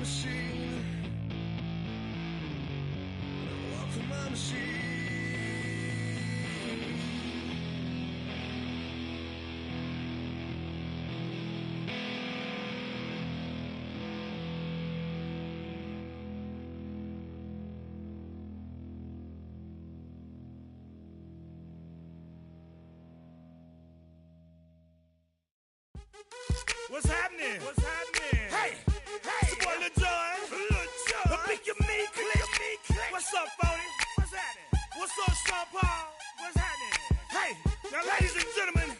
machine. Walk to my machine. What's happening? What's happening? Hey, hey, it's your boy Lil Jon. I pick your meat click. What's up, Phony? What's happening? What's up, Sean Paul? What's happening? Hey, now, ladies and gentlemen,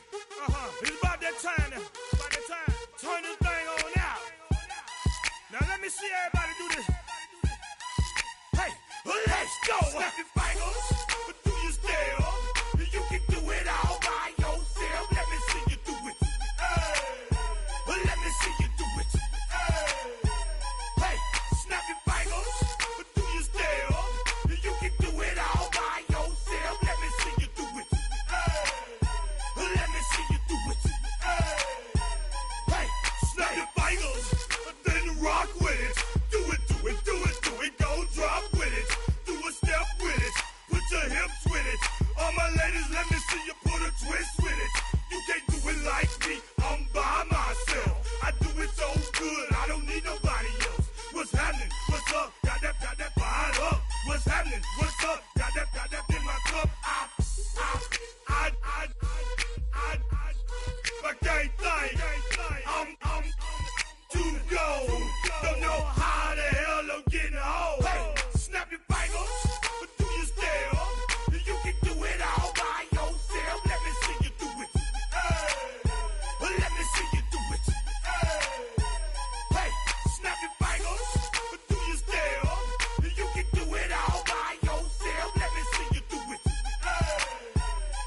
it's about that time now. About that time. Turn this thing on out. Now let me see everybody do this. Hey, let's go. Snap your fingers, do your step. You can do it all by yourself. Let me see you do it. Let me see you do it. Hey, snap your fingers, do your step. You can do it all by yourself. Let me see you do it. Let me see you do it. Hey, snap your fingers, then rock with it. Do it, do it, do it, do it. Go drop with it. Do a step with it. Put your hips with it. All my ladies, let me see you put a twist with it. You can't do it like me. I'm by myself. I do it so good, I don't need nobody else. What's happening? What's up? Got that fired up. What's happening? What's up? Got that in my cup. I can't think. I'm too go. Don't know how the hell I'm getting home. Hey, snap your fingers, do your step. You can do it all by yourself. Let me see you do it. Let me see you do it. Hey, snap your fingers, do your step. You can do it all by yourself. Let me see you do it.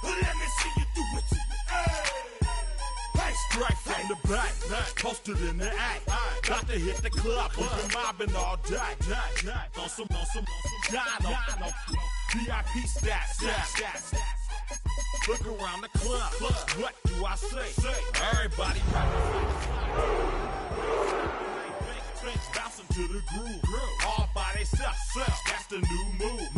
Let me see you do it. Hey, strike from the back, posted in the act. Got to hit the club, we've been mobbing all day. On some Dino, VIP stats. Look around the club. What do I say? Everybody bouncing to the groove. All by themselves. That's the new move.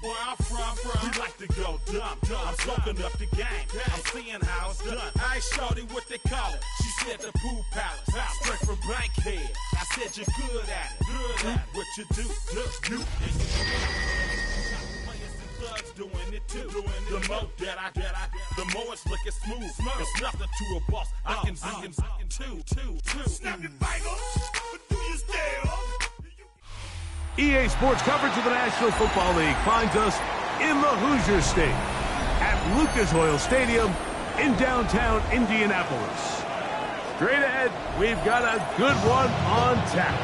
Where I'm from, we like to go dumb. I'm soaking up the game. I'm seeing how it's done. I ain't shorty what they call it. She said the pool palace. Straight from Bankhead. I said you're good at it. Do what you do. You thugs doing it too. The more that I, the more it's looking smooth. It's nothing to a boss. I can two. Snap your fingers, do your step. EA Sports coverage of the National Football League finds us in the Hoosier State at Lucas Oil Stadium in downtown Indianapolis. Straight ahead, we've got a good one on tap.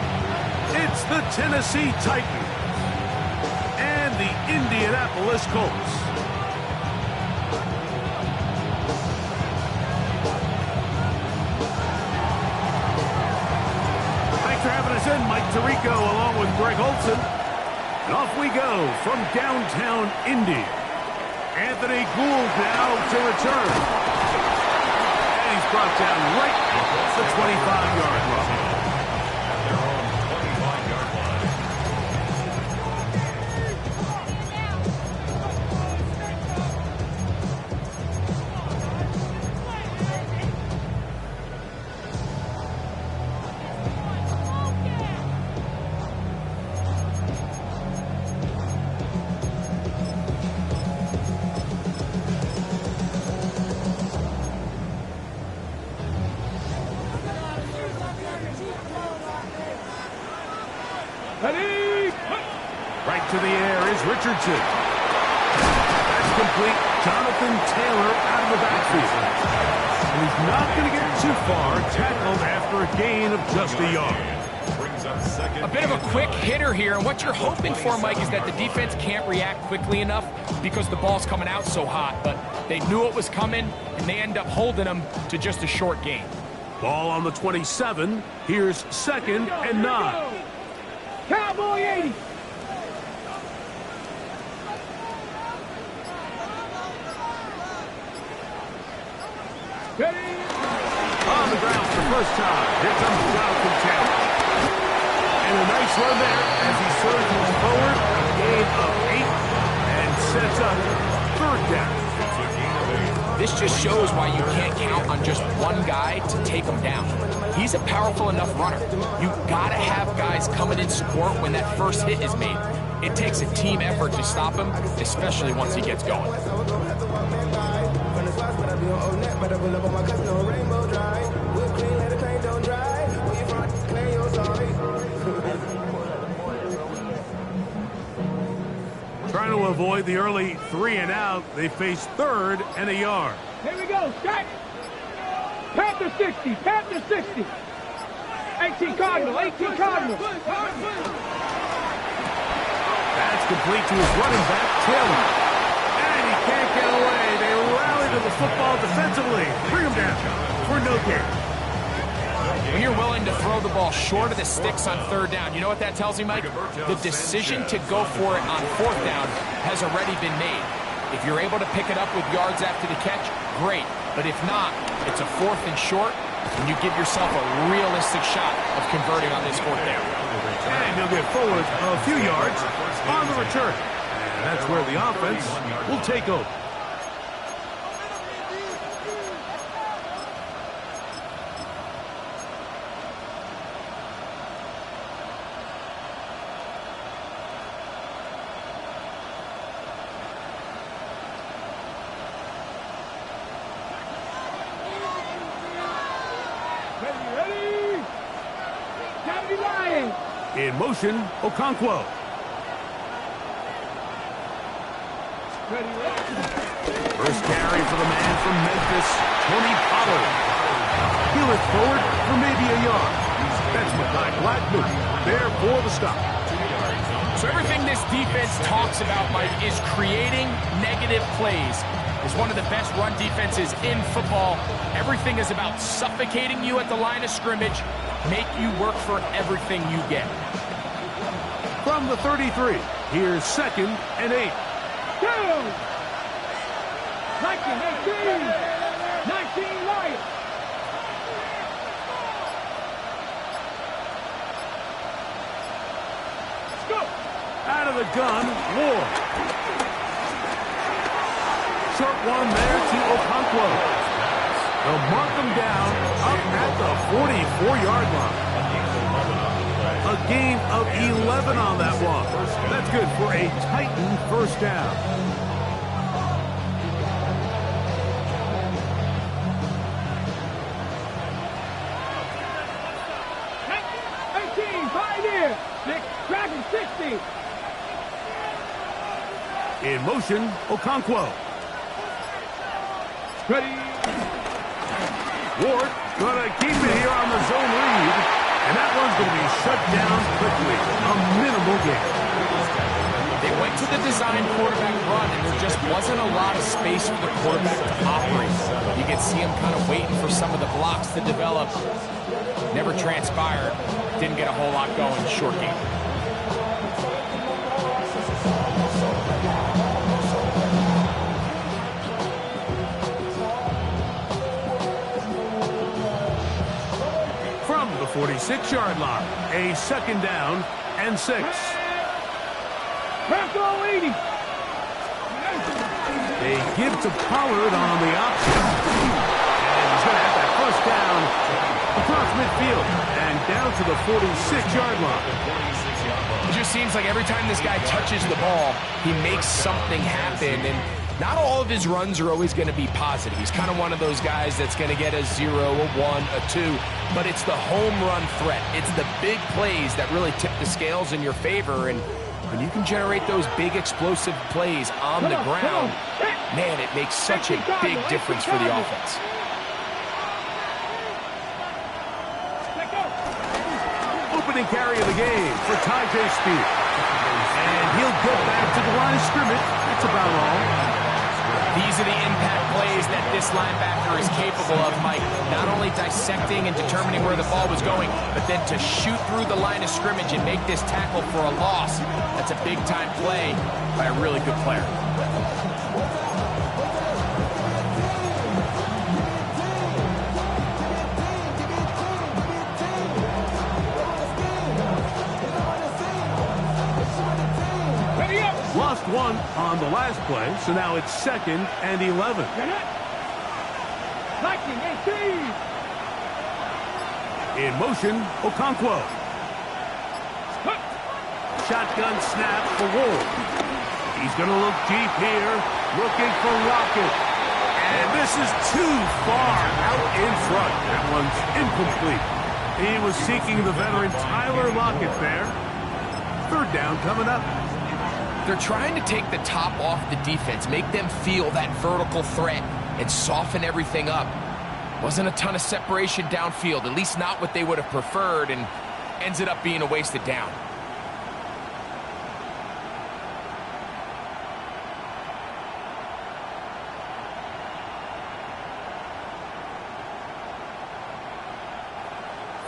It's the Tennessee Titans and the Indianapolis Colts. Thanks for having us in, Mike Tirico along with Greg Olson. And off we go from downtown Indy. Anthony Gould now to return. And he's brought down right at the 25-yard line. Right to the air is Richardson. That's complete. Jonathan Taylor out of the backfield. And he's not going to get too far, tackled after a gain of just a yard. A bit of a quick hitter here, and what you're hoping for, Mike, is that the defense can't react quickly enough because the ball's coming out so hot. But they knew it was coming, and they end up holding them to just a short gain. Ball on the 27. Here's 2nd and 9. Cowboy 80. On the ground for the first time. Here comes Jonathan Taylor. And a nice run there as he surges forward, a gain of 8, and sets up 3rd down. This just shows why you can't count on just one guy to take him down. He's a powerful enough runner. You've got to have guys coming in support when that first hit is made. It takes a team effort to stop him, especially once he gets going. Trying to avoid the early 3 and out, they face 3rd and a yard. Here we go, stack. Panther 60, Panther 60. 18 Cardinal, 18 Cardinal. That's complete to his running back, Tim. And he can't get away. They rally to the football defensively. Bring him down for no gain. When you're willing to throw the ball short of the sticks on 3rd down, you know what that tells me, Mike? The decision to go for it on 4th down has already been made. If you're able to pick it up with yards after the catch, great. But if not, it's a 4th and short, and you give yourself a realistic shot of converting on this 4th down. And he'll get forward a few yards on the return. And that's where the offense will take over. Ready? County Lions. In motion, Okonkwo. Ready? First carry for the man from Memphis, Tony Pollard. He'll look forward for maybe a yard. That's Mekhi Blackman there for the stop. So everything this defense talks about, Mike, is creating negative plays. It's one of the best run defenses in football. Everything is about suffocating you at the line of scrimmage, make you work for everything you get. From the 33, here's 2nd and 8. 19 Lions. Let's go. Out of the gun, Ward. Short one there to Okonkwo. They'll mark him down up at the 44-yard line. A gain of 11 on that one. That's good for a Titan 1st down. Pioneer. Dragon 60. In motion, Okonkwo. Ready. Ward gonna keep it here on the zone read, and that one's gonna be shut down quickly. A minimal gain. They went to the design quarterback run, and there just wasn't a lot of space for the quarterback to operate. You could see him kind of waiting for some of the blocks to develop. Never transpired. Didn't get a whole lot going. Short game. From the 46-yard line, a 2nd down and 6. Bronco 80. They give to Pollard on the option. And he's going to have that 1st down across midfield and down to the 46-yard line. It just seems like every time this guy touches the ball, he makes something happen. And not all of his runs are always going to be positive. He's kind of one of those guys that's going to get a 0, a 1, a 2. But it's the home run threat. It's the big plays that really tip the scales in your favor. And when you can generate those big explosive plays on the ground, man, it makes such a big difference for the offense. Opening carry of the game for Tyjae Spears. And he'll get back to the line of scrimmage. That's about all. These are the impact plays that this linebacker is capable of, Mike. Not only dissecting and determining where the ball was going, but then to shoot through the line of scrimmage and make this tackle for a loss. That's a big-time play by a really good player. on the last play, so now it's 2nd and 11. Lightning 18. In motion, Okonkwo. Shotgun snap for Ward. He's going to look deep here, looking for Lockett. And this is too far out in front. That one's incomplete. He was seeking the veteran Tyler Lockett there. 3rd down coming up. They're trying to take the top off the defense, make them feel that vertical threat, and soften everything up. Wasn't a ton of separation downfield, at least not what they would have preferred, and ends it up being a wasted down.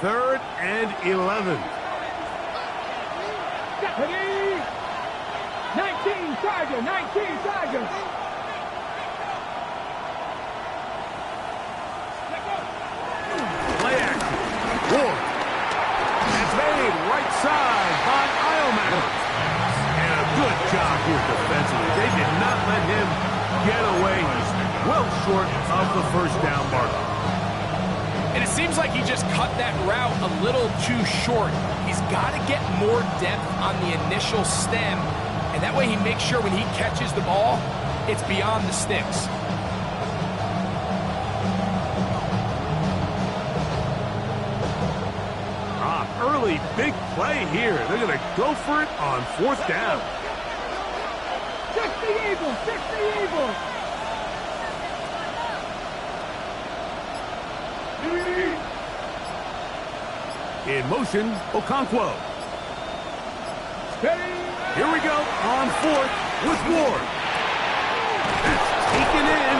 Third and 11. 19 Tiger, 19 Tiger. Play action. Ward. It's made right side by Eilman. And a good job here defensively. They did not let him get away. He's well short of the 1st down marker. And it seems like he just cut that route a little too short. He's got to get more depth on the initial stem, and that way he makes sure when he catches the ball, it's beyond the sticks. Early big play here. They're going to go for it on 4th down. 60 Eagles, 60 Eagles. In motion, Okonkwo. Here we go on 4th with Ward. That's taken in.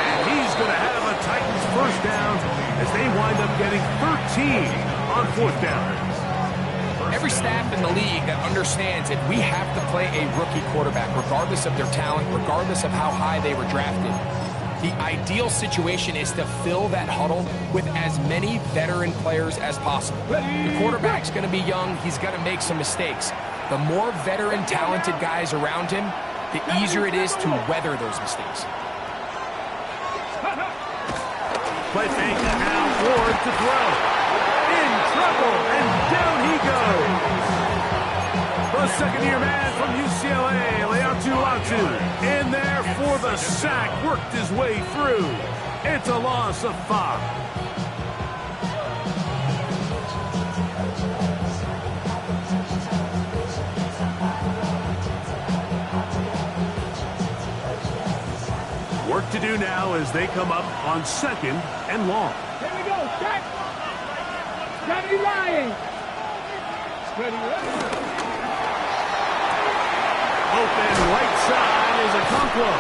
And he's going to have a Titans 1st down as they wind up getting 13 on 4th down. Every staff in the league that understands that we have to play a rookie quarterback, regardless of their talent, regardless of how high they were drafted. The ideal situation is to fill that huddle with as many veteran players as possible. The quarterback's going to be young. He's going to make some mistakes. The more veteran, talented guys around him, the easier it is to weather those mistakes. Play fake, now Ward to throw. In trouble, and down he goes. The 2nd-year man from UCLA, Latu, in there for the sack, worked his way through. It's a loss of 5. Work to do now as they come up on 2nd and long. Here we go, check. Johnny Lying. Open right side is Okonkwo.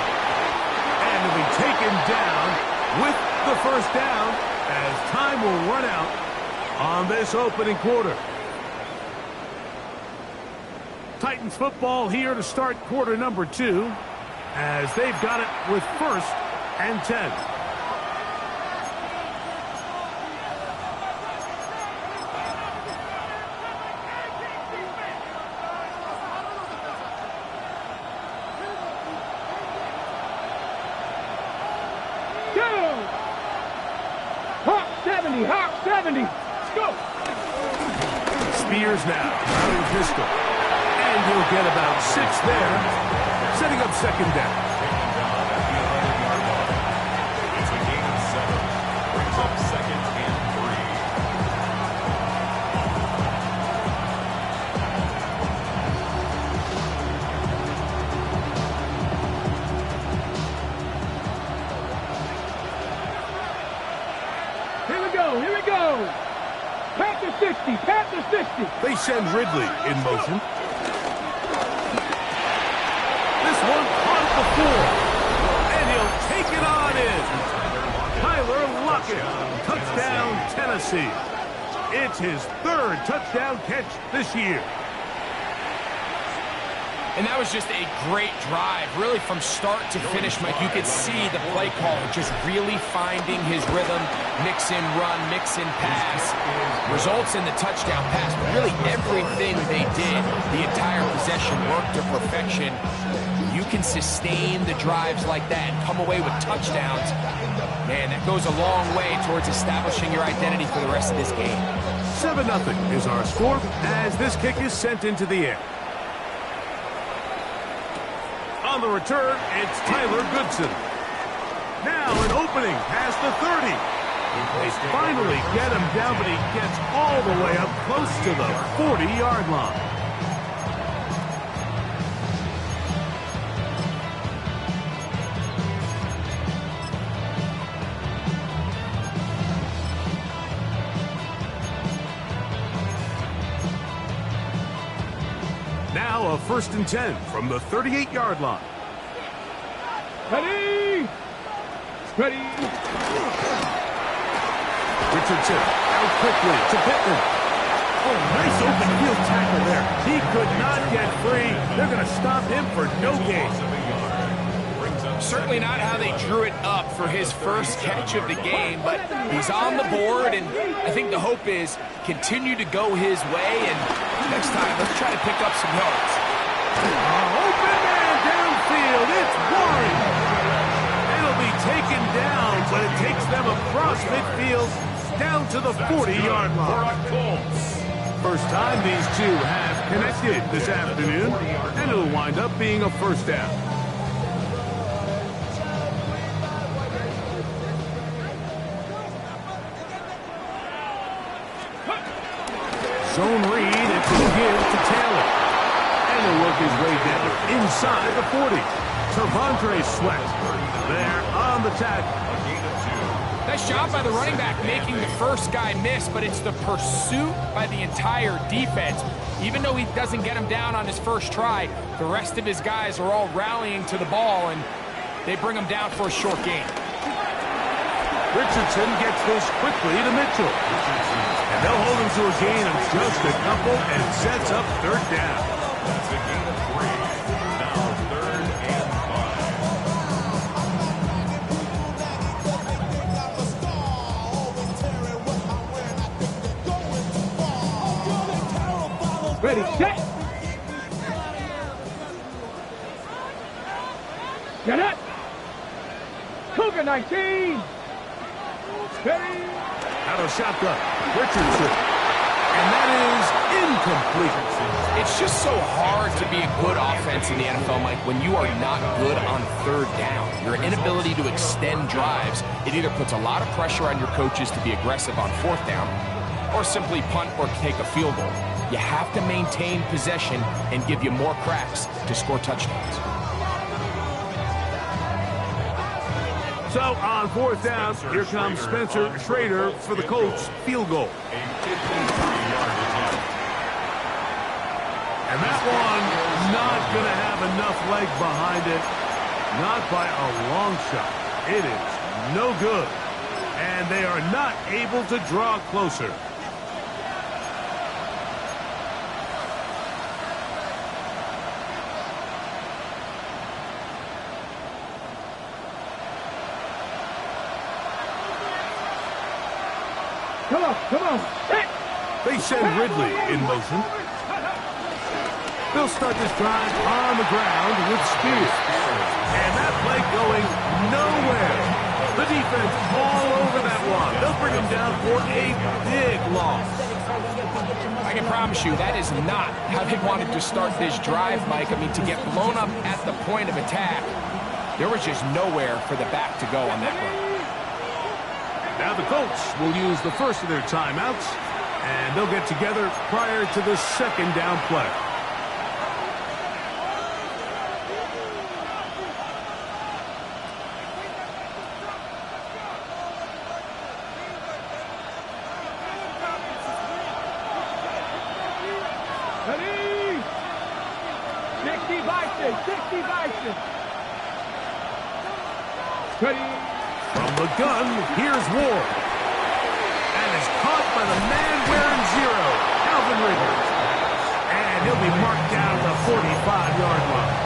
And will be taken down with the 1st down as time will run out on this opening quarter. Titans football here to start quarter number 2 as they've got it with 1st and 10. Hawk 70. Let's go. Spears now, out of pistol. And he'll get about 6 there, setting up 2nd down. It's a gain of 7. Brings up 2nd and 3. Here we go. Panther 60, Panther 60. They send Ridley in motion. This one caught the 4. And he'll take it on in. Tyler Lockett, touchdown Tennessee. It's his 3rd touchdown catch this year. And that was just a great drive, really from start to finish, Mike. You could see the play caller just really finding his rhythm, mix in run, mix in pass. Results in the touchdown pass, but really everything they did, the entire possession worked to perfection. can sustain the drives like that and come away with touchdowns, man, that goes a long way towards establishing your identity for the rest of this game. 7-0 is our score as this kick is sent into the air. On the return, it's Tyler Goodson. Now an opening past the 30. They finally get him down, but he gets all the way up close to the 40-yard line. Now a 1st and 10 from the 38-yard line. Ready? Ready? Richardson out quickly to Pittman. Oh, nice open field tackle there. He could not get free. They're going to stop him for no gain. Certainly not how they drew it up for his first catch of the game, but he's on the board, and I think the hope is continue to go his way, and next time, let's try to pick up some yards. Open man downfield. It's Warren. It'll be taken down, but it takes them across midfield down to the 40-yard line. First time these two have connected this afternoon, and it'll wind up being a first down. Zone read, it's a give to Taylor. And he'll work his way down inside the 40. Tavondre Sweat there on the tackle. Nice job by the running back making the first guy miss, but it's the pursuit by the entire defense. Even though he doesn't get him down on his first try, the rest of his guys are all rallying to the ball, and they bring him down for a short gain. Richardson gets this quickly to Mitchell. And they'll hold him to a gain of just a couple and sets up 3rd down. That's a gain of 3. Now 3rd and 5. Ready, set. Get it. Cougar 19. Ready. Out of shotgun, Richardson. And that is incomplete. It's just so hard to be a good offense in the NFL, Mike, when you are not good on 3rd down. Your inability to extend drives, it either puts a lot of pressure on your coaches to be aggressive on 4th down or simply punt or take a field goal. You have to maintain possession and give you more cracks to score touchdowns. So on 4th down, here comes Spencer Schrader for the Colts field goal. a 53-yard attempt. And that one not going to have enough leg behind it. Not by a long shot. It is no good. And they are not able to draw closer. Come on, come on. Hit. They send Ridley in motion. They'll start this drive on the ground with speed. And that play going nowhere. The defense all over that one. They'll bring him down for a big loss. I can promise you that is not how they wanted to start this drive, Mike. I mean, to get blown up at the point of attack, there was just nowhere for the back to go on that run. Now the Colts will use the first of their timeouts, and they'll get together prior to the 2nd down play. Ready. 60 Bison, 60 Bison. Ready. From the gun, here's Ward. And is caught by the man wearing 0, Calvin Ridley. And he'll be marked down the 45-yard line.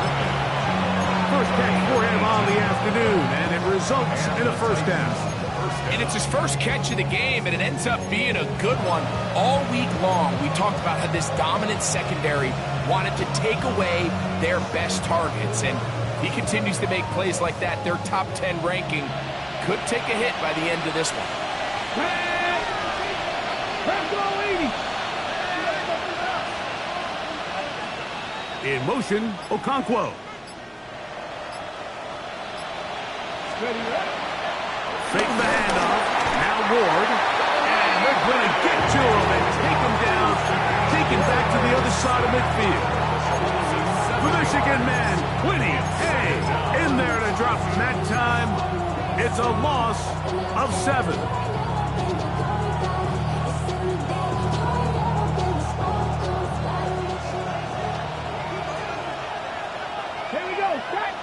First catch for him on the afternoon, and it results in a 1st down. And it's his first catch of the game, and it ends up being a good one. All week long, we talked about how this dominant secondary wanted to take away their best targets, and he continues to make plays like that, their top 10 ranking could take a hit by the end of this one. In motion, Okonkwo. Fake the handoff. Now Ward. And they're going to get to him and take him down. Taken back to the other side of midfield. The Michigan man, Winnie Hay, in there to drop him that time. It's a loss of 7. Here we go, set.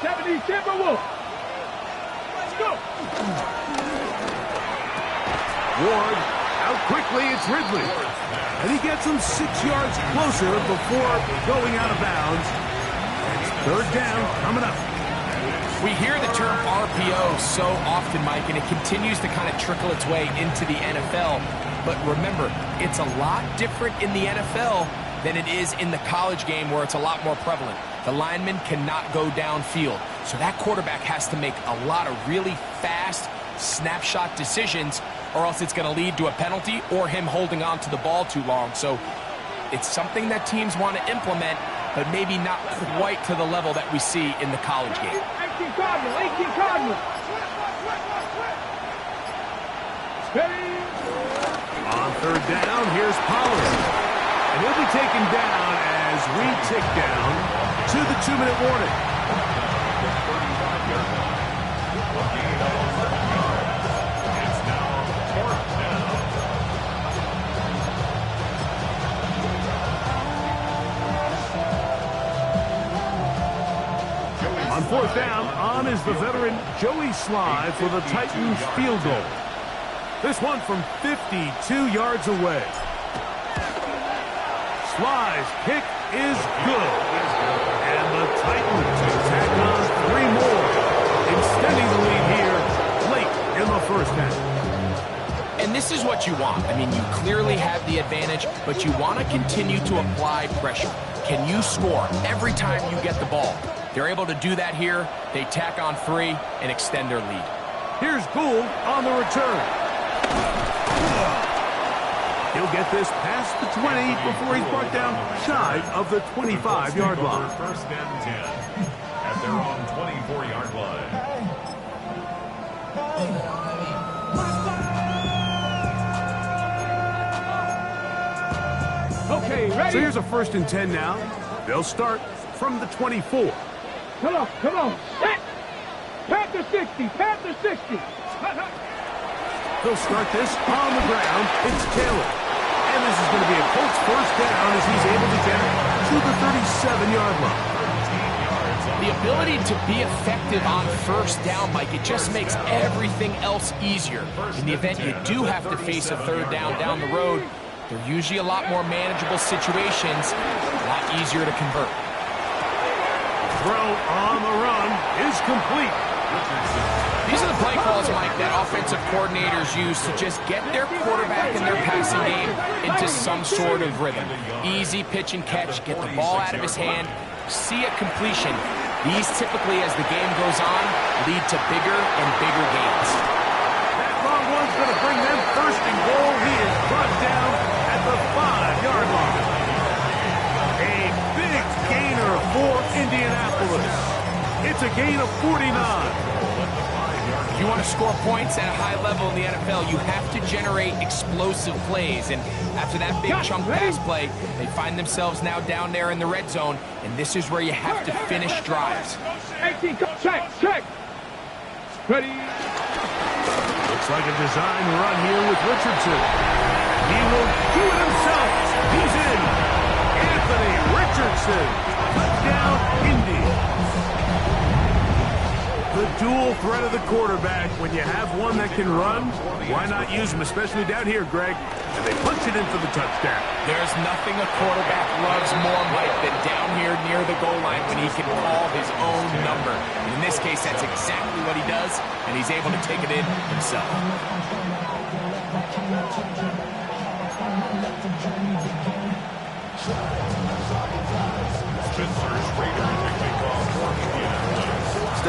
70 Timberwolves. Let's go. Ward, out quickly, it's Ridley. And he gets him 6 yards closer before going out of bounds. It's 3rd down coming up. We hear the term RPO so often, Mike, and it continues to kind of trickle its way into the NFL. But remember, it's a lot different in the NFL than it is in the college game where it's a lot more prevalent. The lineman cannot go downfield. So that quarterback has to make a lot of really fast snapshot decisions, or else it's going to lead to a penalty or him holding on to the ball too long. So it's something that teams want to implement, but maybe not quite to the level that we see in the college game. 18 Cardinal, 18 Cardinal. Steady. On 3rd down, here's Pollard. And he'll be taken down as we tick down to the 2-minute warning. On 4th down, on is the veteran Joey Sly for the Titans field goal. This one from 52 yards away. Sly's kick is good. And the Titans tack on 3 more, extending the lead here late in the 1st half. And this is what you want. I mean, you clearly have the advantage, but you want to continue to apply pressure. Can you score every time you get the ball? They're able to do that here. They tack on 3 and extend their lead. Here's Gould on the return. He'll get this past the 20 before he's brought down shy of the 25-yard line. 1st and 10 at their own 24-yard line. Okay, ready? So here's a 1st and 10 now. They'll start from the 24. Come on, come on. Set. Panther 60, Panther 60. They'll start this on the ground. It's Taylor. And this is going to be a Colts 1st down as he's able to get it to the 37-yard line. The ability to be effective on 1st down, Mike, it just makes everything else easier. In the event you do have to face a 3rd down the road, they're usually a lot more manageable situations, a lot easier to convert. Throw on the run is complete. These are the play calls, Mike, that offensive coordinators use to just get their quarterback and their passing game into some sort of rhythm. Easy pitch and catch, get the ball out of his hand, see a completion. These typically, as the game goes on, lead to bigger and bigger gains. That long one's going to bring them 1st and goal. He is brought down at the 5-yard line. A big gainer for Indianapolis. It's a gain of 49. If you want to score points at a high level in the NFL, you have to generate explosive plays. And after that big chunk pass play, they find themselves now down there in the red zone. And this is where you have to finish drives. 18, check, check. Ready. Looks like a design run here with Richardson. He will do it himself. He's in. Anthony Richardson. Touchdown, Indy. The dual threat of the quarterback. When you have one that can run, why not use him, especially down here, Greg? And they punch it in for the touchdown. There's nothing a quarterback loves more, Mike, than down here near the goal line when he can call his own number. And in this case, that's exactly what he does, and he's able to take it in himself. Still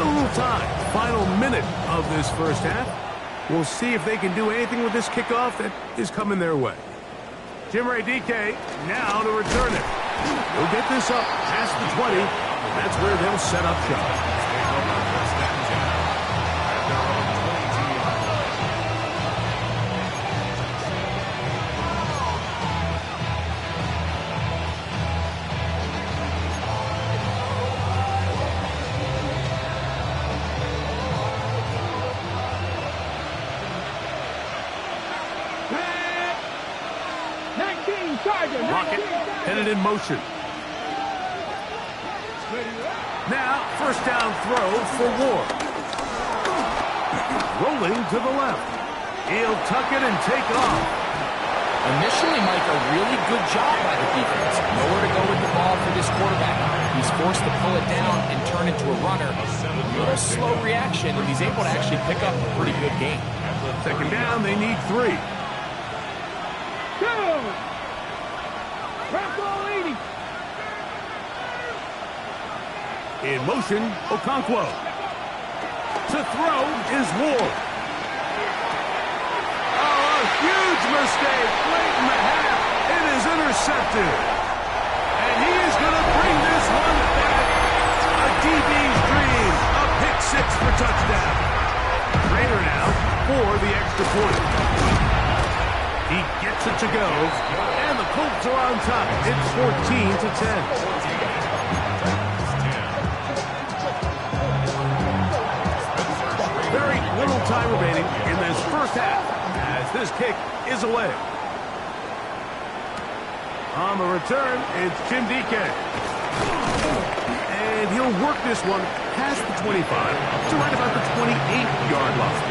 a little time. Final minute of this first half. We'll see if they can do anything with this kickoff that is coming their way. Jimmy DK now to return it. He'll get this up past the 20. That's where they'll set up shop. 19 Charger. Rocket headed in motion. Now, first down throw for Ward. Rolling to the left. He'll tuck it and take off. Initially, Mike, a really good job by the defense. Nowhere to go with the ball for this quarterback. He's forced to pull it down and turn into a runner. A little slow reaction, and he's able to actually pick up a pretty good game. Second down, they need 3. 2. Bronco 80. In motion, Okonkwo. To throw is Ward. Oh, a huge mistake late in the half. It is intercepted. And he is going to bring this one back. A DB's dream. A pick 6 for touchdown. Raider now for the extra point. He gets it to go. And the Colts are on top. It's 14-10. Very little time remaining in this first half as this kick is away. On the return, it's Jim DK. And he'll work this one past the 25 to right about the 28-yard line.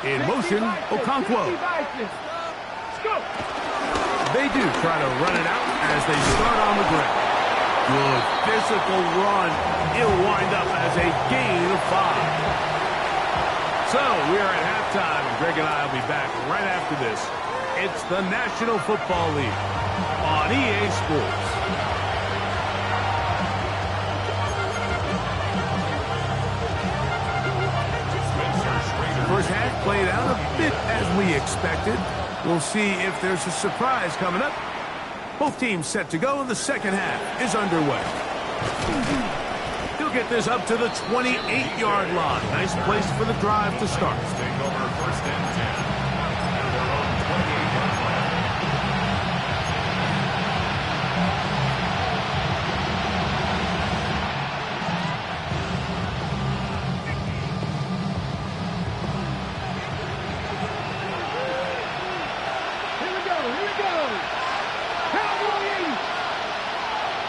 In motion, Okonkwo. They do try to run it out as they start on the ground. Good physical run. It'll wind up as a gain of 5. So we are at halftime, and Greg and I will be back right after this. It's the National Football League on EA Sports. First half played out a bit as we expected. We'll see if there's a surprise coming up. Both teams set to go, and the second half is underway. He'll get this up to the 28-yard line. Nice place for the drive to start. Take over first and 10.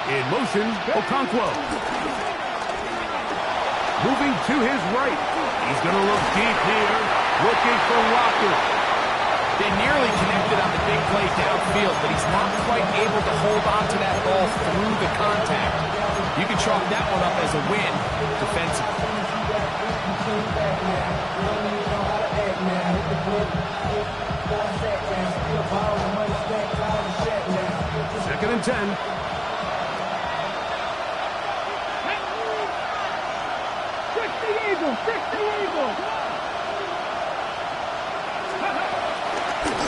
In motion, Okonkwo. Moving to his right. He's going to look deep here, looking for Walker. They nearly connected on the big play downfield, but he's not quite able to hold on to that ball through the contact. You can chalk that one up as a win defensively. Second and 10.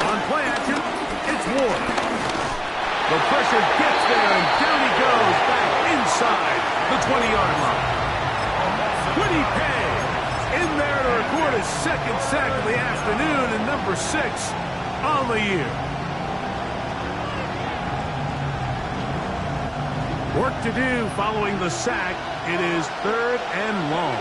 On play action, it's Ward. The pressure gets there, and down he goes back inside the 20-yard line. Would he pay? In there to record his second sack of the afternoon and number 6 on the year. Work to do following the sack. It is 3rd and long.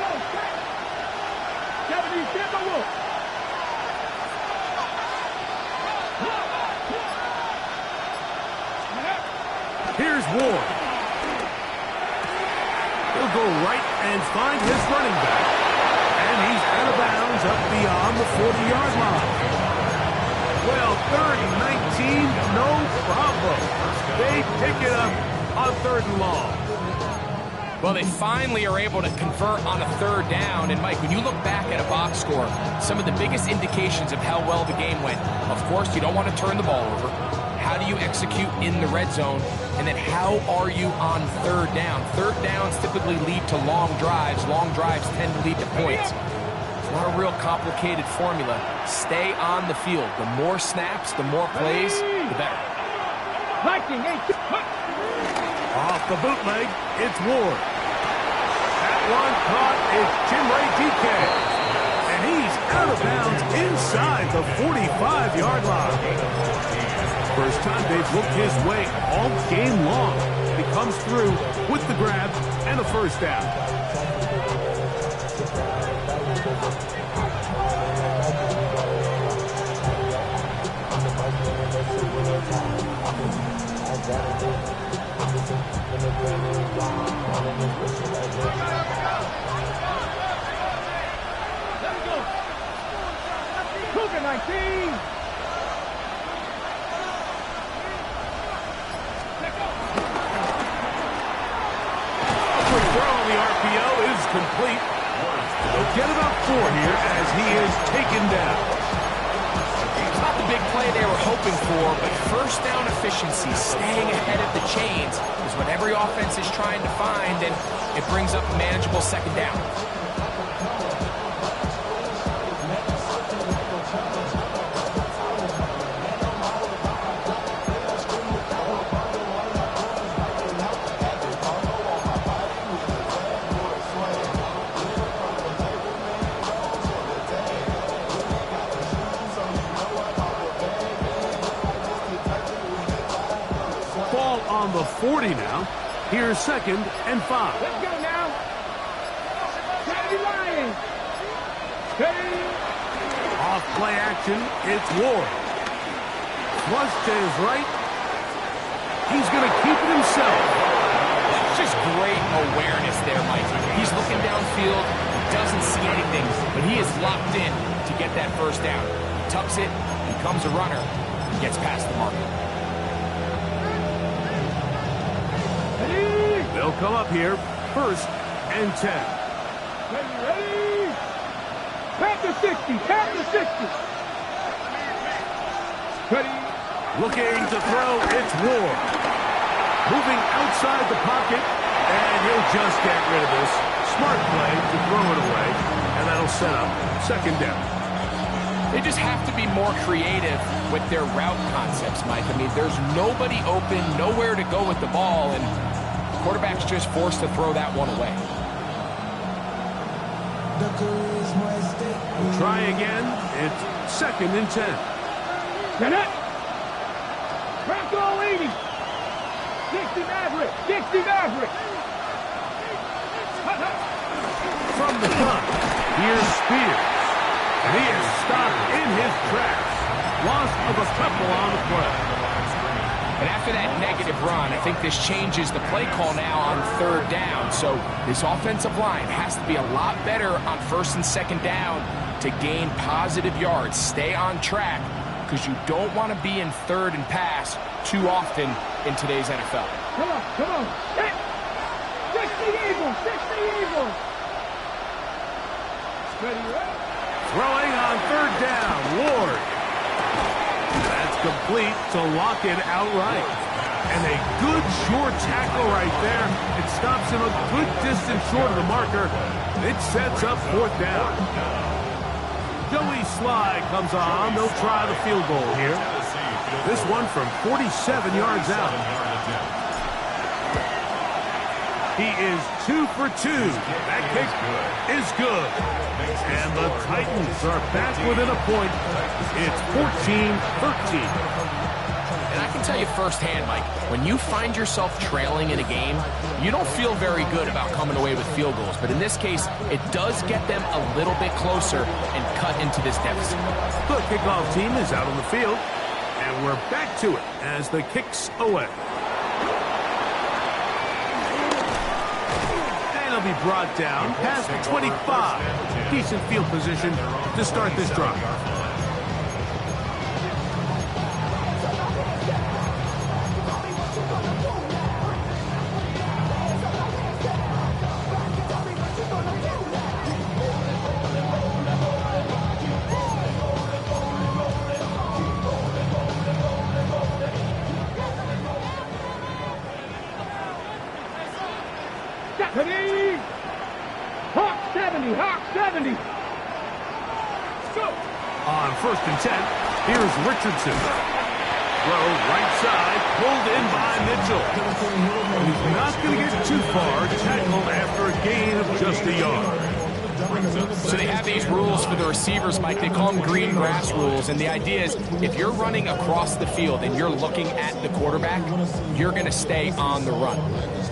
Here's Ward. He'll go right and find his running back. And he's out of bounds up beyond the 40-yard line. Well, 3rd and 19, no problem. They pick it up on 3rd and long. Well, they finally are able to convert on a 3rd down. And, Mike, when you look back at a box score, some of the biggest indications of how well the game went, of course, you don't want to turn the ball over. How do you execute in the red zone? And then how are you on 3rd down? 3rd downs typically lead to long drives. Long drives tend to lead to points. It's not a real complicated formula. Stay on the field. The more snaps, the more plays, the better. Off the bootleg, it's Ward. That one caught is Jimray DK. And he's out of bounds inside the 45-yard line. First time they've looked his way all game long. He comes through with the grab and a first down. Cougar 19. Throw on the RPO is complete. They'll get about 4 here as he is taken down. It's not the big play they were hoping for, but first down efficiency, staying ahead of the chains, is what every offense is trying to find, and it brings up a manageable 2nd down. On the 40 now. Here's 2nd and 5. Let's go now. Steady Lions. Steady. Off play action, it's Ward. Flush to his right. He's going to keep it himself. That's just great awareness there, Mike. He's looking downfield, doesn't see anything, but he is locked in to get that first down. He tucks it, becomes a runner, and gets past the marker. They'll come up here, 1st and 10. Ready? Panther 60. Panther 60. Ready? Looking to throw, it's Ward. Moving outside the pocket, and he'll just get rid of this. Smart play to throw it away, and that'll set up 2nd down. They just have to be more creative with their route concepts, Mike. I mean, there's nobody open, nowhere to go with the ball, and quarterback's just forced to throw that one away. We'll try again. It's 2nd and 10. Net. Franco 80. 60 Maverick. 60 Maverick. From the gun, here's Spears. And he is stopped in his tracks. Loss of a couple on the play. And after that negative run, I think this changes the play call now on 3rd down. So this offensive line has to be a lot better on 1st and 2nd down to gain positive yards. Stay on track because you don't want to be in 3rd and pass too often in today's NFL. Come on, come on. 60 Eagles, 60 Eagles. Ready, ready. Throwing on 3rd down, Ward. That's complete to lock it outright. And a good short tackle right there. It stops him a good distance short of the marker. It sets up 4th down. Joey Sly comes on. They'll try the field goal here. This one from 47 yards out. He is 2 for 2. That kick is good. And the Titans are back within a point. It's 14-13. And I can tell you firsthand, Mike, when you find yourself trailing in a game, you don't feel very good about coming away with field goals. But in this case, it does get them a little bit closer and cut into this deficit. The kickoff team is out on the field. And we're back to it as the kick's away. He'll be brought down past the 25. Decent field position to start this drive. 70, hot 70. Let's go. On 1st and 10, here's Richardson. Throw right side, pulled in by Mitchell. He's not going to get too far, tackled after a gain of just a yard. So they have these rules for the receivers, Mike. They call them green grass rules. And the idea is if you're running across the field and you're looking at the quarterback, you're going to stay on the run.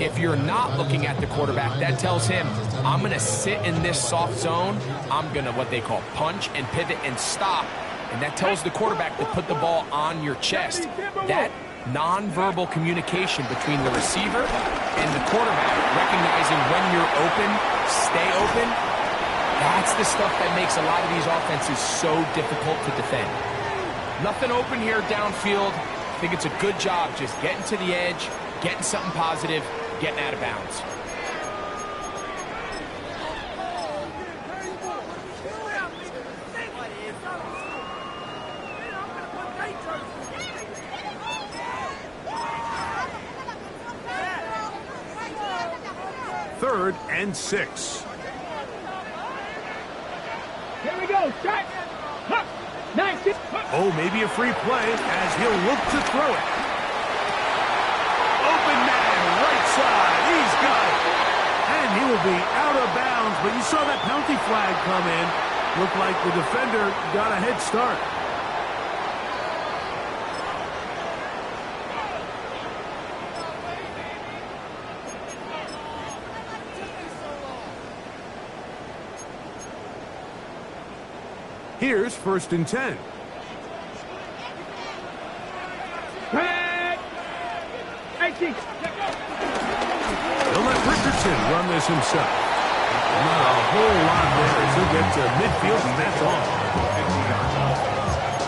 If you're not looking at the quarterback, that tells him, I'm going to sit in this soft zone. I'm going to what they call punch and pivot and stop. And that tells the quarterback to put the ball on your chest. That nonverbal communication between the receiver and the quarterback, recognizing when you're open, stay open, that's the stuff that makes a lot of these offenses so difficult to defend. Nothing open here downfield. I think it's a good job just getting to the edge, getting something positive, getting out of bounds. Third and 6. Here we go, shot. Huh. 19. Oh, maybe a free play as he'll look to throw it. Open man, right side. He's got it. And he will be out of bounds, but you saw that penalty flag come in. Looked like the defender got a head start. Here's 1st and 10. Red. 18. He'll let Richardson run this himself. Not a whole lot there as he'll get to midfield, and that's all.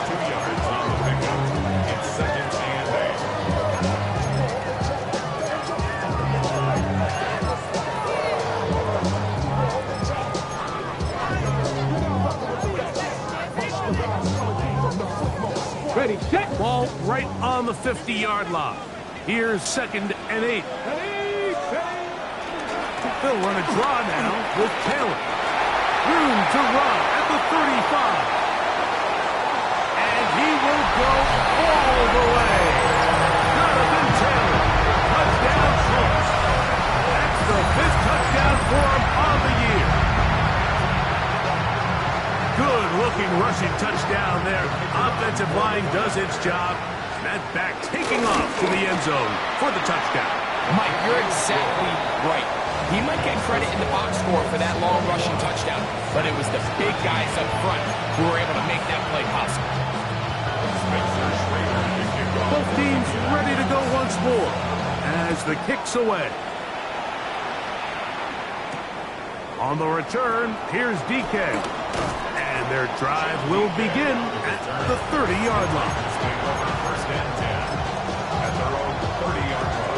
2 yards on the pickup. It's 2nd and 8. Ready, set. Ball right on the 50-yard line. Here's 2nd and 8. They'll run a draw now with Taylor. Room to run at the 35. And he will go all the way. Jonathan Taylor. Touchdown Colts. That's the 5th touchdown for him on the year. Good-looking rushing touchdown there. Offensive line does its job. That back taking off to the end zone for the touchdown. Mike, you're exactly right. He might get credit in the box score for that long rushing touchdown, but it was the big guys up front who were able to make that play possible. Both teams ready to go once more as the kick's away. On the return, here's DK. And their drive will begin at the 30-yard line. 1st and 10 at their own 30-yard line.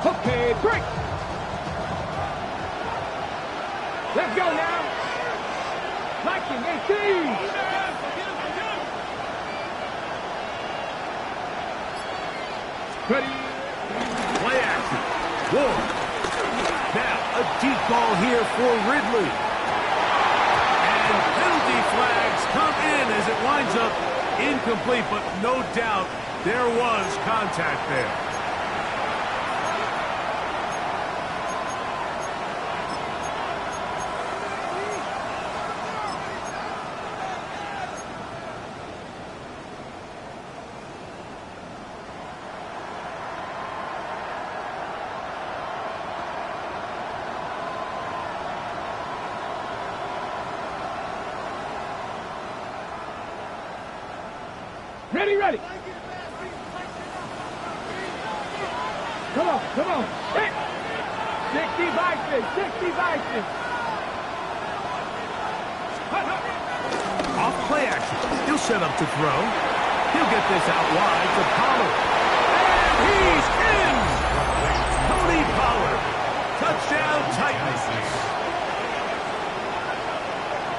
Okay, break. Let's go now. Liking 18. Ready. Play action. Ward. Now a deep ball here for Ridley. And penalty flags come in as it winds up incomplete, but no doubt there was contact there. Ready, ready. Come on, come on. Hit. 60 vices, 60 vices. Off play action. He'll set up to throw. He'll get this out wide to Pollard. And he's in! Tony Pollard. Touchdown Titans.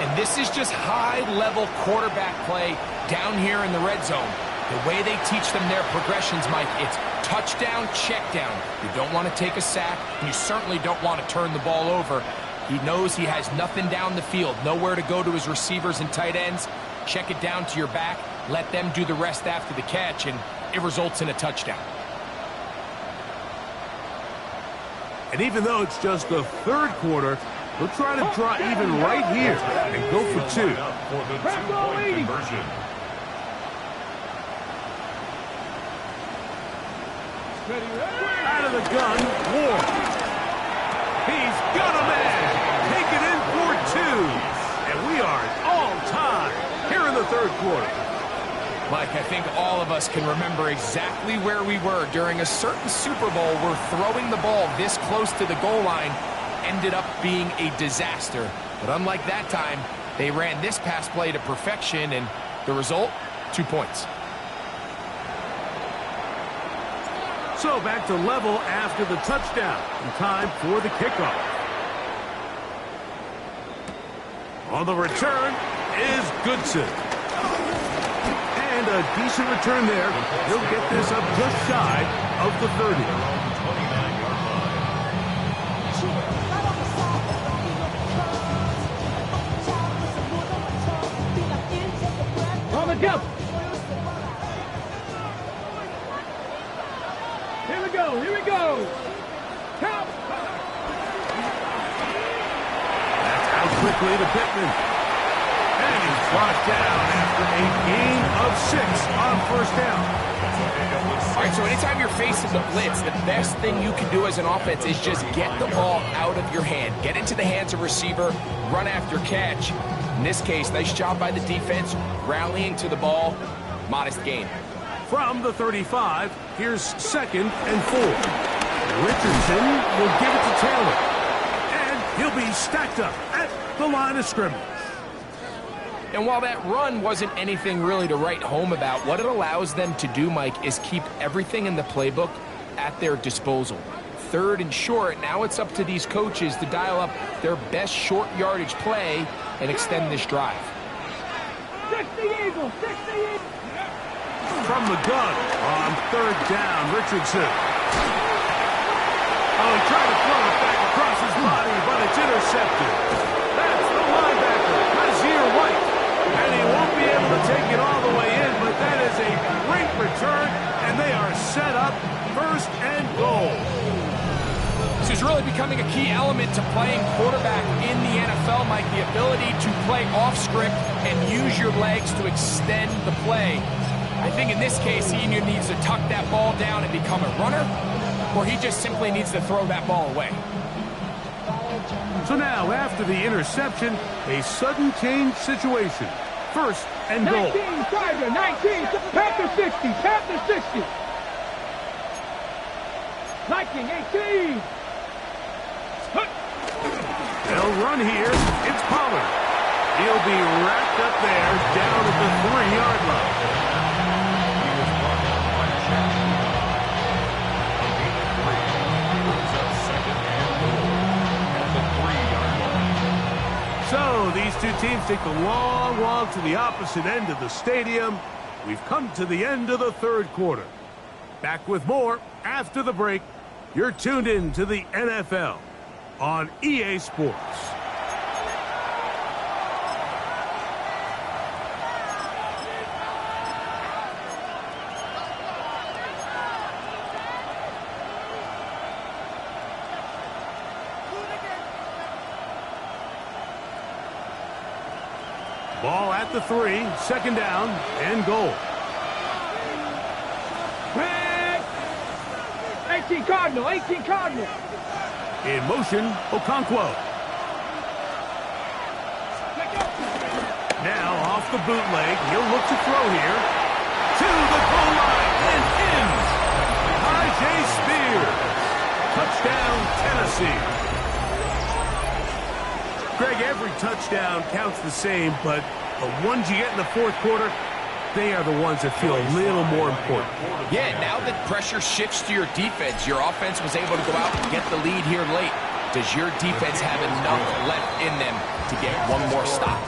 And this is just high-level quarterback play down here in the red zone. The way they teach them their progressions, Mike, it's touchdown, check down. You don't want to take a sack, and you certainly don't want to turn the ball over. He knows he has nothing down the field, nowhere to go to his receivers and tight ends. Check it down to your back, let them do the rest after the catch, and it results in a touchdown. And even though it's just the third quarter, we'll try to draw even right here and go for two. For the two-point conversion. Out of the gun, Ward. He's got a man. Take it in for two. And we are all tied here in the third quarter. Mike, I think all of us can remember exactly where we were during a certain Super Bowl where throwing the ball this close to the goal line ended up being a disaster. But unlike that time, they ran this pass play to perfection, and the result, 2 points. So back to level after the touchdown. And time for the kickoff. On the return is Goodson. And a decent return there. He'll get this up just shy of the 30. 29-yard line. On the jump. Here we go. Here we go. Count. That's out quickly to Pittman. And he's brought down after a gain of 6 on first down. All right, so anytime you're facing the blitz, the best thing you can do as an offense is just get the ball out of your hand. Get into the hands of receiver, run after catch. In this case, nice job by the defense, rallying to the ball. Modest gain. From the 35, here's 2nd and 4. Richardson will give it to Taylor. And he'll be stacked up at the line of scrimmage. And while that run wasn't anything really to write home about, what it allows them to do, Mike, is keep everything in the playbook at their disposal. 3rd and short, now it's up to these coaches to dial up their best short yardage play and extend this drive. 60 Eagles, 60 Eagles. From the gun on 3rd down, Richardson. Oh, he tried to throw it back across his body, but it's intercepted. That's the linebacker, Kazir White. And he won't be able to take it all the way in, but that is a great return, and they are set up 1st and goal. This is really becoming a key element to playing quarterback in the NFL, Mike, the ability to play off script and use your legs to extend the play. I think in this case, he either needs to tuck that ball down and become a runner, or he just simply needs to throw that ball away. So now, after the interception, a sudden change situation. 1st and goal. 19, Tiger, 19, Panther 60, Panther 60. 19, 18. They'll run here. It's Pollard. He'll be wrapped up there down at the 3-yard line. So these two teams take the long walk to the opposite end of the stadium. We've come to the end of the 3rd quarter. Back with more after the break. You're tuned in to the NFL on EA Sports. Ball at the 3, 2nd down and goal. 18 Cardinal, 18 Cardinal. In motion, Okonkwo. Now off the bootleg, he'll look to throw here. To the goal line and in. I.J. Spears. Touchdown, Tennessee. Greg, every touchdown counts the same, but the ones you get in the 4th quarter, they are the ones that feel a little more important. Yeah, now that pressure shifts to your defense, your offense was able to go out and get the lead here late. Does your defense have enough left in them to get one more stop?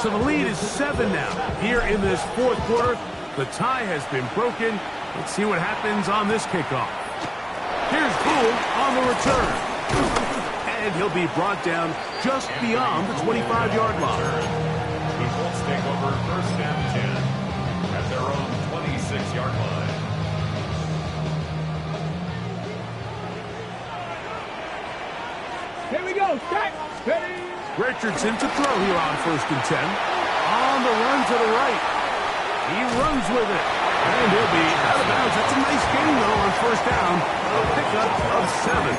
So the lead is 7 now. Here in this fourth quarter, the tie has been broken. Let's see what happens on this kickoff. Here's Poole on the return. And he'll be brought down just beyond the 25-yard line. The Colts take over first and 10 at their own 26-yard line. Here we go. Stack. Ready. Richardson to throw here on first and 10. On the run to the right. He runs with it. And he'll be out of bounds. That's a nice gain, though, on first down. A pickup of 7.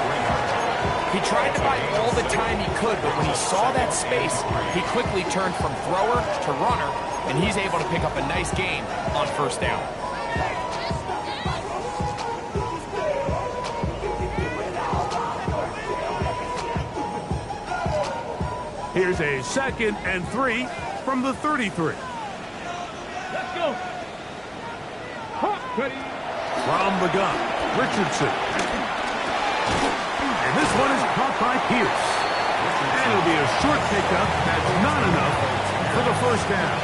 He tried to buy all the time he could, but when he saw that space, he quickly turned from thrower to runner, and he's able to pick up a nice gain on first down. Here's a 2nd and 3 from the 33. Let's go. Ready. From the gun, Richardson. And this one is caught by Pierce. And it'll be a short pickup. That's not enough for the first down.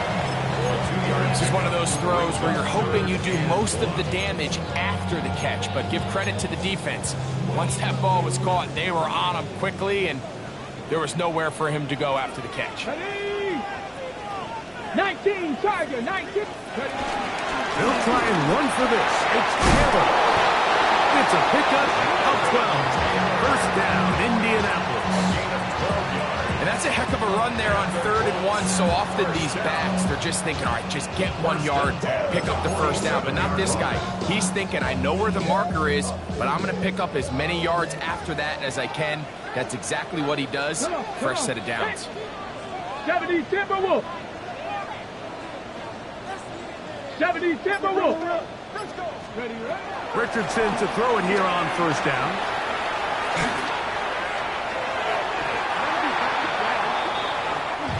This is one of those throws where you're hoping you do most of the damage after the catch, but give credit to the defense. Once that ball was caught, they were on him quickly, and there was nowhere for him to go after the catch. Ready. 19, Tiger, 19. Ready. They'll try and run for this. It's Taylor. It's a pickup of 12. First down, Indianapolis. And that's a heck of a run there on 3rd and 1. So often these backs, they're just thinking, all right, just get 1 yard, pick up the first down. But not this guy. He's thinking, I know where the marker is, but I'm going to pick up as many yards after that as I can. That's exactly what he does. Fresh set of downs. 70 Timberwolf. 70 Timberwolf. Ready, ready. Richardson to throw it here on first down.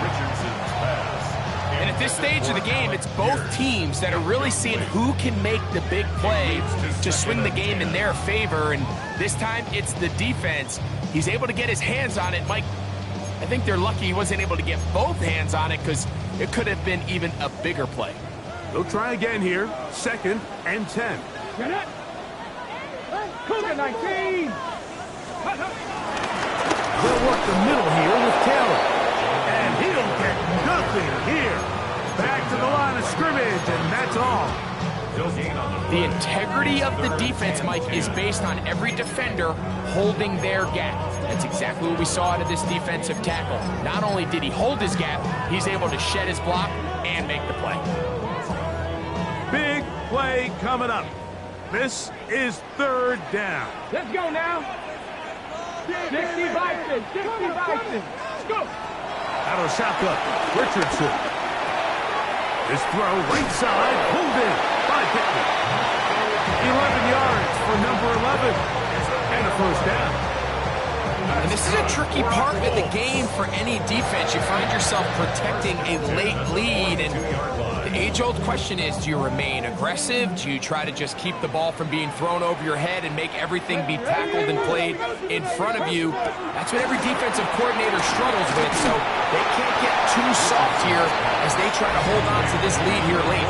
Richardson's pass. And at this stage of the game, it's both teams that are really seeing who can make the big play to swing the game in their favor. And this time, it's the defense. He's able to get his hands on it. Mike, I think they're lucky he wasn't able to get both hands on it because it could have been even a bigger play. They'll try again here. 2nd and 10. Get it. Cougar 19. They'll work the middle here with Taylor. And he'll get nothing here. Back to the line of scrimmage, and that's all. The integrity of the defense, Mike, is based on every defender holding their gap. That's exactly what we saw out of this defensive tackle. Not only did he hold his gap, he's able to shed his block and make the play. Big play coming up. This is 3rd down. Let's go now. 60 Bison. 60 Bison. Let's go. Out of shotgun, Richardson. This throw right side, pulled in by Pittman. 11 yards for number 11. And a first down. And this is a tricky part of the game for any defense. You find yourself protecting a late lead, and the age-old question is, do you remain aggressive? Do you try to just keep the ball from being thrown over your head and make everything be tackled and played in front of you? That's what every defensive coordinator struggles with, so they can't get too soft here as they try to hold on to this lead here late.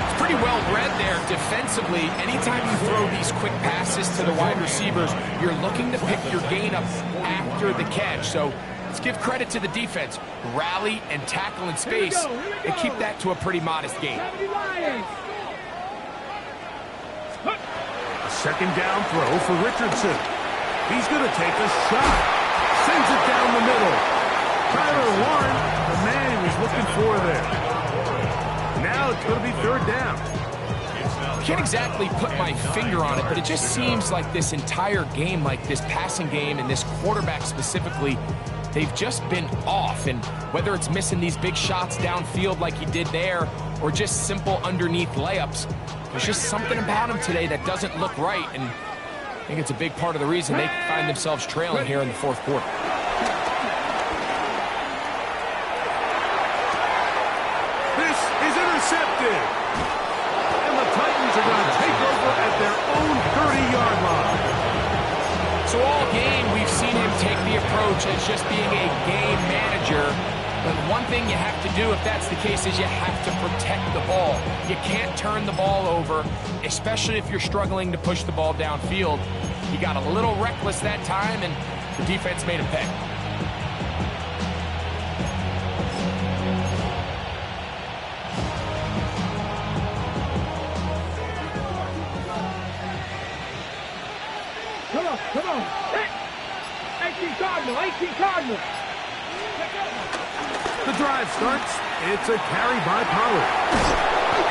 It's pretty well read there defensively. Anytime you throw these quick passes to the wide receivers, you're looking to pick your gain up after the catch. So let's give credit to the defense. Rally and tackle in space and keep that to a pretty modest gain. A 2nd down throw for Richardson. He's going to take a shot. Sends it down the middle. Tyler Warren, the man he was looking for there. Now it's going to be 3rd down. I can't exactly put my finger on it, but it just seems like this entire game, like this passing game and this quarterback specifically, they've just been off. And whether it's missing these big shots downfield like he did there or just simple underneath layups, there's just something about him today that doesn't look right. And think it's a big part of the reason they find themselves trailing here in the fourth quarter. This is intercepted. And the Titans are going to take over at their own 30-yard line. So all game, we've seen him take the approach as just being a game manager. But one thing you have to do if that's the case is you have to protect the ball. You can't turn the ball over, especially if you're struggling to push the ball downfield. He got a little reckless that time, and the defense made him pay. Come on. Hey! 18 Cardinal. The drive starts. It's a carry by Pollard.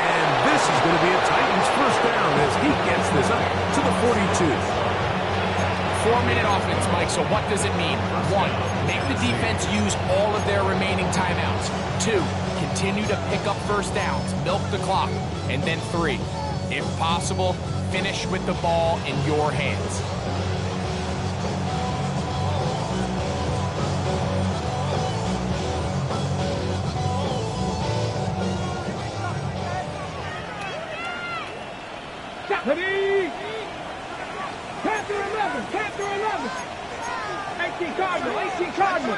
And this is going to be a Titans first down as he gets this up to the 42. 4-minute offense, Mike, so what does it mean? 1, make the defense use all of their remaining timeouts. 2, continue to pick up first downs, milk the clock. And then 3, if possible, finish with the ball in your hands. Ready? Panther 11. 18 Cardinal.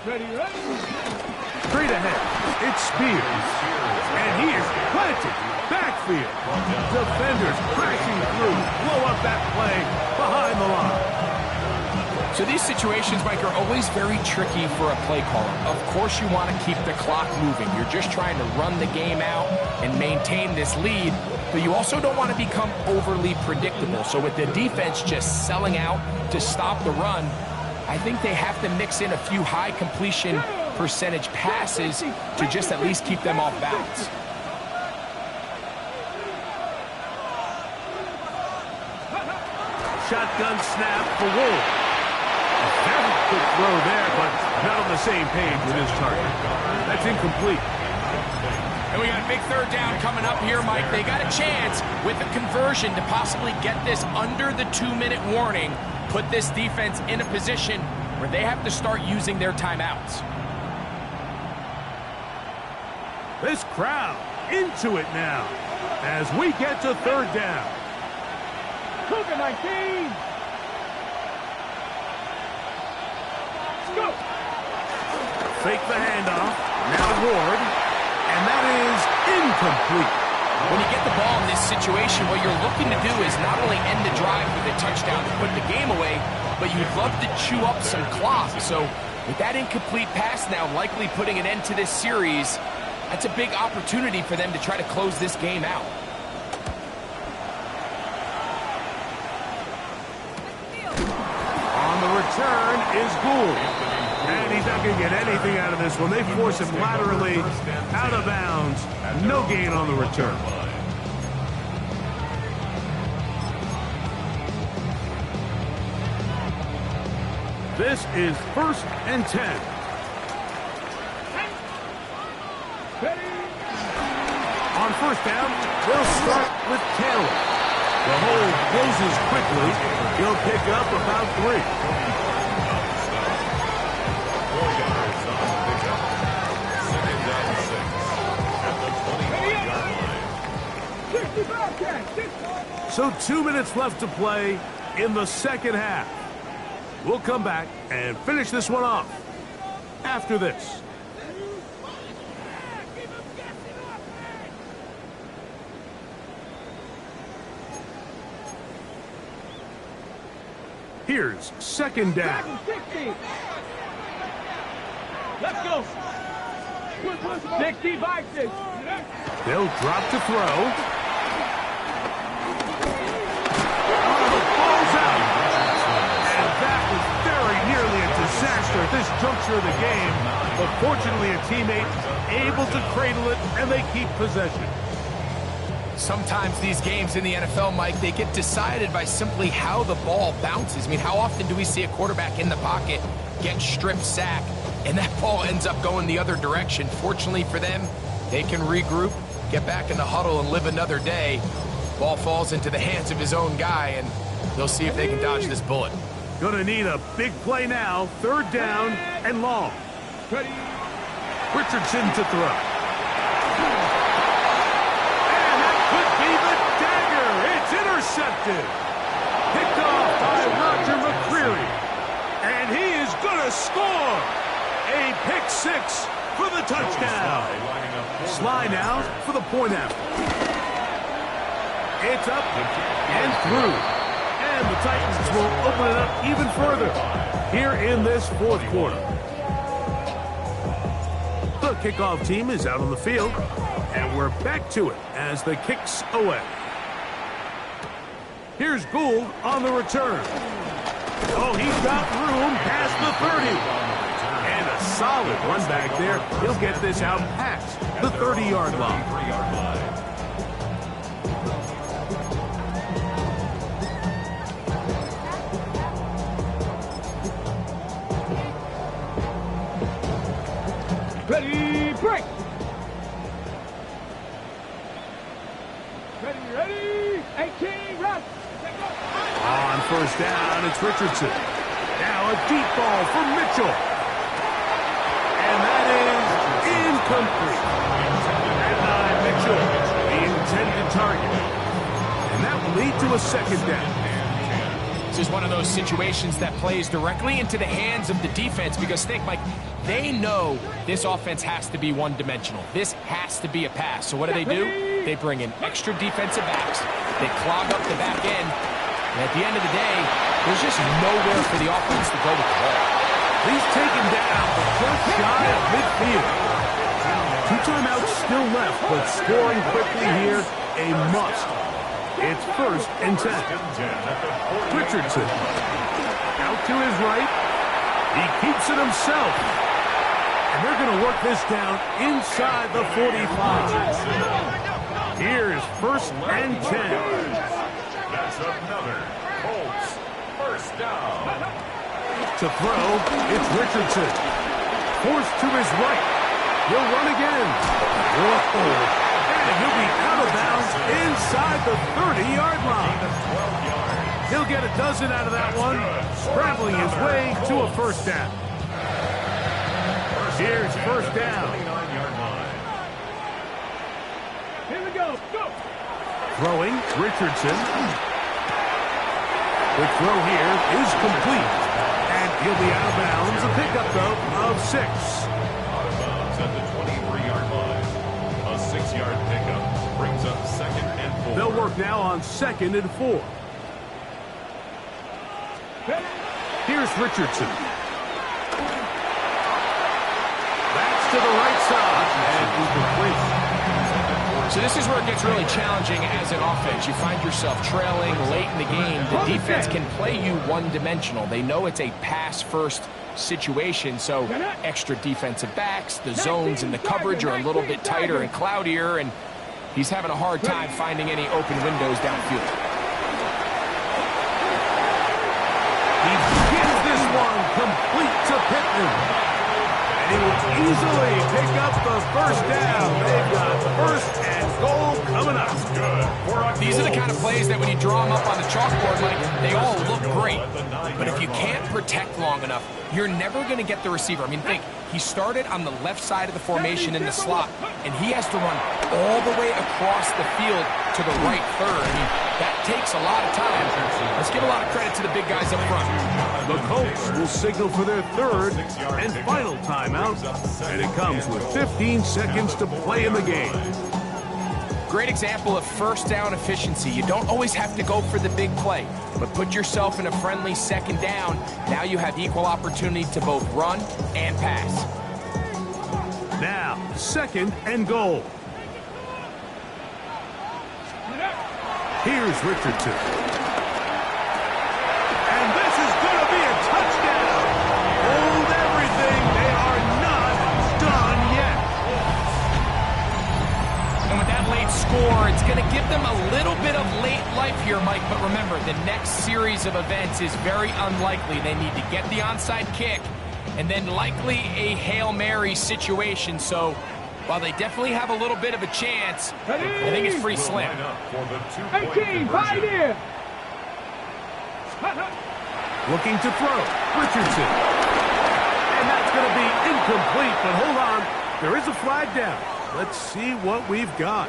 Ready? Straight ahead. It's Spears. And he is planted. Backfield. Defenders crashing through. Blow up that play behind the line. So these situations, Mike, are always very tricky for a play caller. Of course you want to keep the clock moving. You're just trying to run the game out and maintain this lead, but you also don't want to become overly predictable. So with the defense just selling out to stop the run, I think they have to mix in a few high completion percentage passes to just at least keep them off balance. Shotgun snap for Wolf. Very good throw there, but not on the same page with his target. That's incomplete. And we got a big third down coming up here, Mike. They got a chance with a conversion to possibly get this under the 2-minute warning, put this defense in a position where they have to start using their timeouts. This crowd into it now as we get to third down. Cougar 19. Go. Fake the handoff. Now Ward. And that is incomplete. When you get the ball in this situation, what you're looking to do is not only end the drive with a touchdown to put the game away, but you'd love to chew up some clock. So with that incomplete pass now likely putting an end to this series, that's a big opportunity for them to try to close this game out. On the return is Gould. And he's not going to get anything out of this one. They force him laterally out of bounds. No gain on the return. This is 1st and 10. On first down, they'll start with Taylor. The hole closes quickly. He'll pick up about 3. So 2 minutes left to play in the second half. We'll come back and finish this one off after this. Here's second down. 60. Let's go. 60 by 6. They'll drop to throw. Disaster at this juncture of the game, but fortunately a teammate able to cradle it and they keep possession. Sometimes these games in the NFL, Mike, they get decided by simply how the ball bounces. I mean, how often do we see a quarterback in the pocket get strip sack and that ball ends up going the other direction? Fortunately for them, they can regroup, get back in the huddle and live another day. Ball falls into the hands of his own guy, and they'll see if they can dodge this bullet. Gonna need a big play now. 3rd down and long. Richardson to throw. And that could be the dagger. It's intercepted. Picked off by Roger McCreary. And he is gonna score. A pick 6 for the touchdown. Sly now for the point after. It's up and through. And the Titans will open it up even further here in this 4th quarter. The kickoff team is out on the field, and we're back to it as the kick's away. Here's Gould on the return. Oh, he's got room past the 30. And a solid run back there. He'll get this out past the 30-yard line. Ready, break! Ready, 18, run! On 1st down, it's Richardson. Now a deep ball for Mitchell. And that is incomplete. At 9, Mitchell, the intended target. And that will lead to a 2nd down. This is one of those situations that plays directly into the hands of the defense because think, Mike, they know this offense has to be one-dimensional. This has to be a pass. So what do? They bring in extra defensive backs. They clog up the back end. And at the end of the day, there's just nowhere for the offense to go with the ball. He's taken down, but just shy of midfield. 2 timeouts still left, but scoring quickly here, a must. It's 1st and 10. Richardson out to his right. He keeps it himself. And they're going to work this down inside the 45. Here's 1st and 10. That's another Colts 1st down. To throw, it's Richardson. Forced to his right. He'll run again. Whoa. And he'll be out of bounds inside the 30-yard line. He'll get a dozen out of that one, scrambling his way to a 1st down. Here's 1st down. Here we go, go! Throwing, Richardson. The throw here is complete. And he'll be out of bounds. A pickup, though, of 6. Out of bounds at the 23-yard line. A 6-yard pickup brings up 2nd and 4. They'll work now on 2nd and 4. Here's Richardson. That's to the right side. And incomplete. So this is where it gets really challenging as an offense. You find yourself trailing late in the game. The defense can play you one-dimensional. They know it's a pass-first situation, so extra defensive backs, the zones and the coverage are a little bit tighter and cloudier, and he's having a hard time finding any open windows downfield. He gives this one complete to Pittman. And he will easily pick up the 1st down. They've got 1st and goal coming up. These are the kind of plays that when you draw them up on the chalkboard, like, they all look great. But if you can't protect long enough, you're never going to get the receiver. I mean, think, he started on the left side of the formation in the slot, and he has to run all the way across the field to the right third. I mean, that takes a lot of time. Let's give a lot of credit to the big guys up front. The Colts will signal for their 3rd and final timeout, and it comes with 15 seconds to play in the game. Great example of 1st down efficiency. You don't always have to go for the big play, but put yourself in a friendly 2nd down. Now you have equal opportunity to both run and pass. Now, 2nd and goal. Here's Richardson. And this is going to be a touchdown. Hold everything. They are not done yet. And with that late score, it's going to give them a little bit of late life here, Mike. But remember, the next series of events is very unlikely. They need to get the onside kick and then likely a Hail Mary situation. So While they definitely have a little bit of a chance, I think it's pretty slim. 18, Pioneer! Looking to throw, Richardson. And that's going to be incomplete, but hold on. There is a flag down. Let's see what we've got.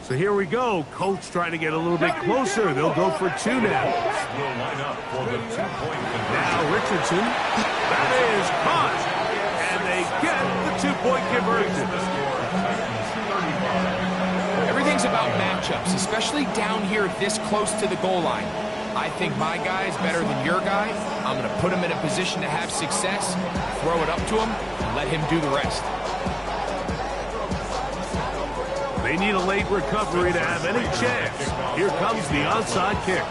So here we go. Colts trying to get a little bit closer. They'll go for 2 now. Will line up for the 2-point conversion. Now Richardson. That is caught. And they get the 2-point conversion. Everything's about matchups, especially down here this close to the goal line. I think my guy is better than your guy. I'm going to put him in a position to have success, throw it up to him, and let him do the rest. They need a late recovery to have any chance. Here comes the onside kick.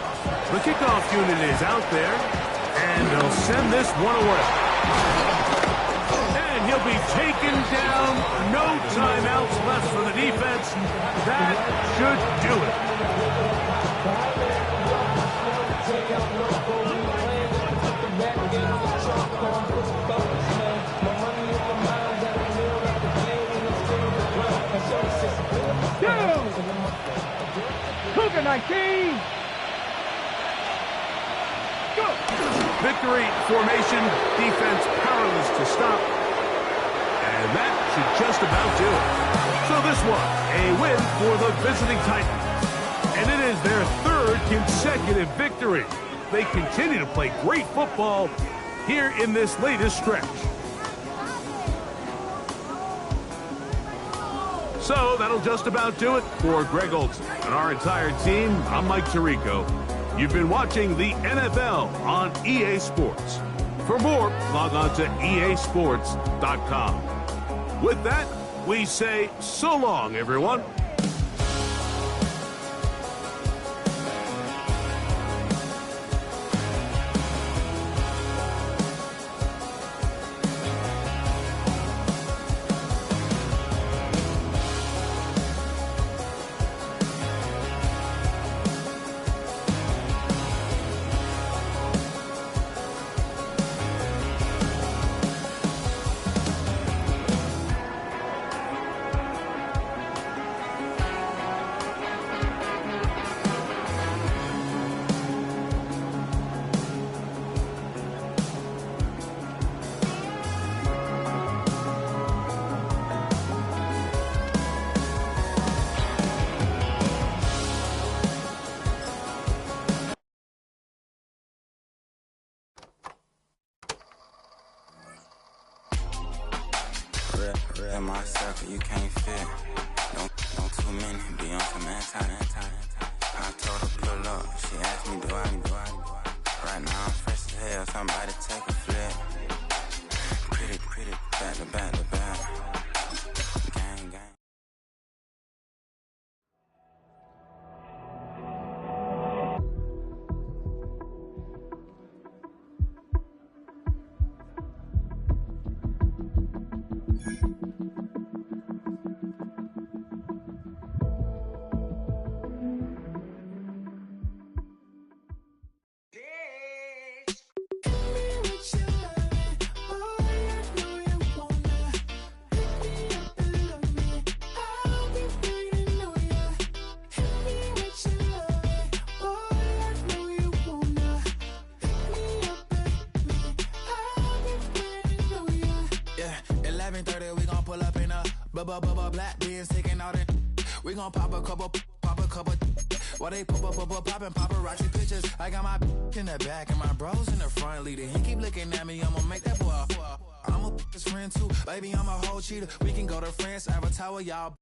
The kickoff unit is out there, and they'll send this one away. And he'll be taken down. No timeouts left for the defense. That should do it. Cougar 19. Go. Victory formation, defense powerless to stop. And that should just about do it. So this one, a win for the visiting Titans. And it is their 3rd consecutive victory. They continue to play great football here in this latest stretch. So that'll just about do it for Greg Olson and our entire team. I'm Mike Tirico. You've been watching the NFL on EA Sports. For more, log on to easports.com. With that, we say so long, everyone. Real myself, you can't fit. Don't too many be on some anti. I told her pull up, she asked me do I. Right now I'm fresh as hell, somebody take a flip. Pretty, back to back. Gang. Black beans taking out it. We gon' pop a couple. While they poppin' paparazzi pictures. I got my in the back and my bros in the front leading. He keep looking at me, I'ma make that boy. I'm a his friend too, baby. I'm a whole cheater. We can go to France, Avatar, y'all.